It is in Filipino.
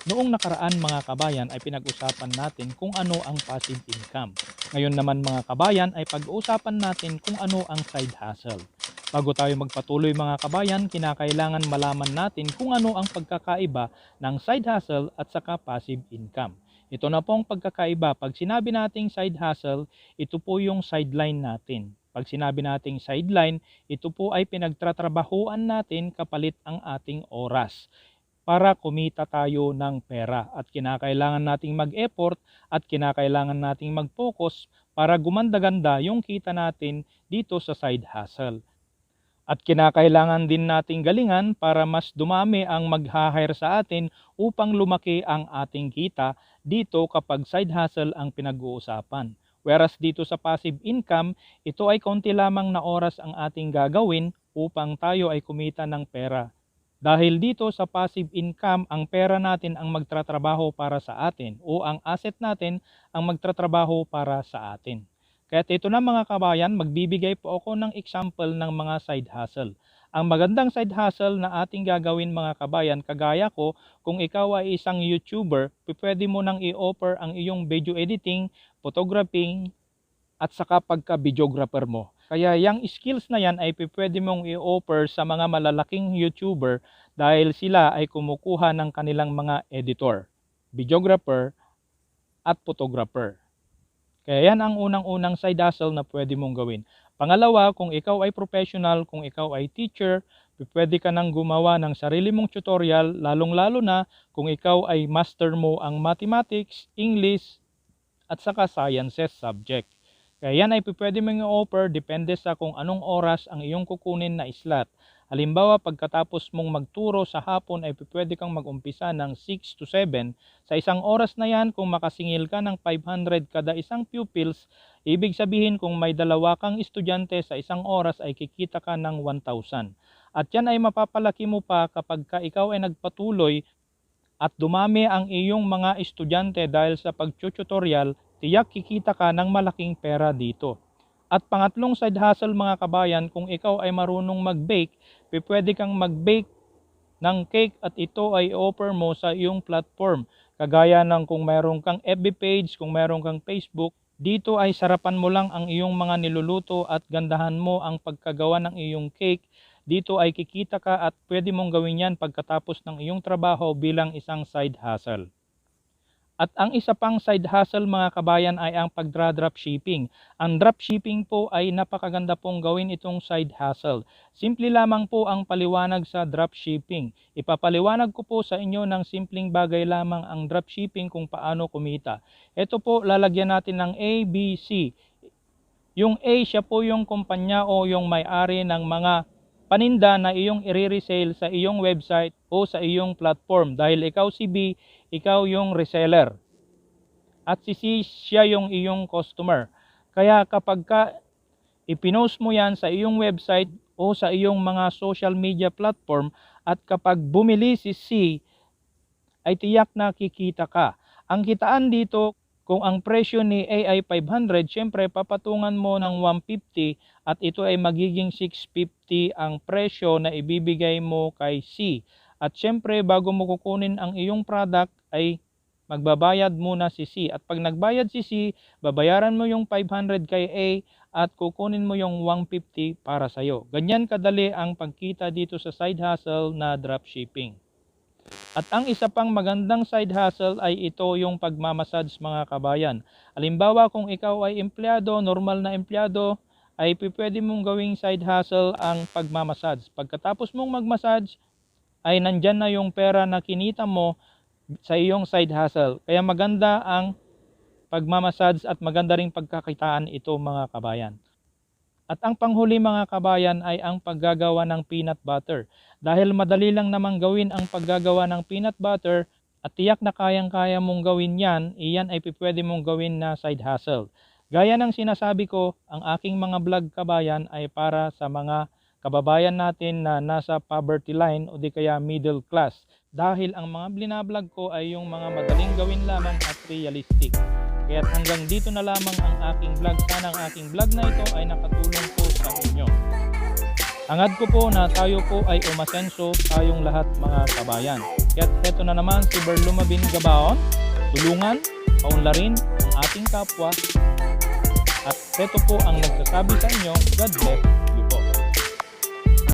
Noong nakaraan mga kabayan ay pinag-usapan natin kung ano ang passive income. Ngayon naman mga kabayan ay pag-uusapan natin kung ano ang side hustle. Bago tayo magpatuloy mga kabayan, kinakailangan malaman natin kung ano ang pagkakaiba ng side hustle at saka passive income. Ito na pong pagkakaiba. Pag sinabi nating side hustle, ito po yung sideline natin. Pag sinabi nating sideline, ito po ay pinagtatrabahuan natin kapalit ang ating oras para kumita tayo ng pera at kinakailangan nating mag-effort at kinakailangan nating mag-focus para gumanda-ganda yung kita natin dito sa side hustle. At kinakailangan din nating galingan para mas dumami ang mag-hire sa atin upang lumaki ang ating kita dito kapag side hustle ang pinag-uusapan. Whereas dito sa passive income, ito ay konti lamang na oras ang ating gagawin upang tayo ay kumita ng pera. Dahil dito sa passive income, ang pera natin ang magtratrabaho para sa atin o ang asset natin ang magtratrabaho para sa atin. Kaya ito na mga kabayan, magbibigay po ako ng example ng mga side hustle. Ang magandang side hustle na ating gagawin mga kabayan, kagaya ko, kung ikaw ay isang YouTuber, pwede mo nang i-offer ang iyong video editing, photographing, at saka pagka-videographer mo. Kaya yung skills na yan ay pwede mong i-offer sa mga malalaking YouTuber dahil sila ay kumukuha ng kanilang mga editor, videographer, at photographer. Kaya yan ang unang-unang side hustle na pwede mong gawin. Pangalawa, kung ikaw ay professional, kung ikaw ay teacher, pwede ka nang gumawa ng sarili mong tutorial, lalong-lalo na kung ikaw ay master mo ang mathematics, English, at saka sciences subject. Kaya yan ay pwede mong i-offer depende sa kung anong oras ang iyong kukunin na slot. Halimbawa, pagkatapos mong magturo sa hapon ay pwede kang mag-umpisa ng 6 to 7. Sa isang oras na yan, kung makasingil ka ng 500 kada isang pupils, ibig sabihin kung may dalawa kang estudyante sa isang oras ay kikita ka ng 1,000. At yan ay mapapalaki mo pa kapag ikaw ay nagpatuloy at dumami ang iyong mga estudyante dahil sa pag-tutorial, tiyak kikita ka ng malaking pera dito. At pangatlong side hustle mga kabayan, kung ikaw ay marunong mag-bake, pwede kang mag-bake ng cake at ito ay offer mo sa iyong platform. Kagaya ng kung meron kang FB page, kung meron kang Facebook, dito ay sarapan mo lang ang iyong mga niluluto at gandahan mo ang pagkagawa ng iyong cake. Dito ay kikita ka at pwede mong gawin yan pagkatapos ng iyong trabaho bilang isang side hustle. At ang isa pang side hustle mga kabayan ay ang pagdra-dropshipping. Ang dropshipping po ay napakaganda pong gawin itong side hustle. Simple lamang po ang paliwanag sa dropshipping. Ipapaliwanag ko po sa inyo ng simpleng bagay lamang ang dropshipping kung paano kumita. Ito po lalagyan natin ng A, B, C. Yung A siya po yung kumpanya o yung may-ari ng mga paninda na iyong i-resale sa iyong website o sa iyong platform. Dahil ikaw si B, ikaw yung reseller. At si C, siya yung iyong customer. Kaya kapag ipinost mo yan sa iyong website o sa iyong mga social media platform at kapag bumili si C, ay tiyak na kikita ka. Ang kitaan dito, kung ang presyo ni A ay 500, syempre papatungan mo ng 150 at ito ay magiging 650 ang presyo na ibibigay mo kay C. At syempre bago mo kukunin ang iyong product ay magbabayad muna si C. At pag nagbayad si C, babayaran mo yung 500 kay A at kukunin mo yung 150 para sa'yo. Ganyan kadali ang pagkita dito sa side hustle na dropshipping. At ang isa pang magandang side hustle ay ito yung pagmamassage mga kabayan. Halimbawa kung ikaw ay empleyado, normal na empleyado, ay pwede mong gawing side hustle ang pagmamassage. Pagkatapos mong magmassage, ay nandyan na yung pera na kinita mo sa iyong side hustle. Kaya maganda ang pagmamassage at maganda ring pagkakitaan ito mga kabayan. At ang panghuli mga kabayan ay ang paggagawa ng peanut butter. Dahil madali lang namang gawin ang paggagawa ng peanut butter at tiyak na kayang-kaya mong gawin yan, iyan ay pwede mong gawin na side hustle. Gaya ng sinasabi ko, ang aking mga vlog kabayan ay para sa mga kababayan natin na nasa poverty line o di kaya middle class. Dahil ang mga binablog ko ay yung mga madaling gawin lamang at realistic. Kaya hanggang dito na lamang ang aking vlog. Sana ang aking vlog na ito ay nakatulong po sa inyo. Hangad ko po na tayo po ay umasenso tayong lahat mga kabayan. Kaya't heto na naman si Berlumabin Gabaon, tulungan, paunlarin ang ating kapwa. At heto po ang nagsasabi sa inyo, God bless.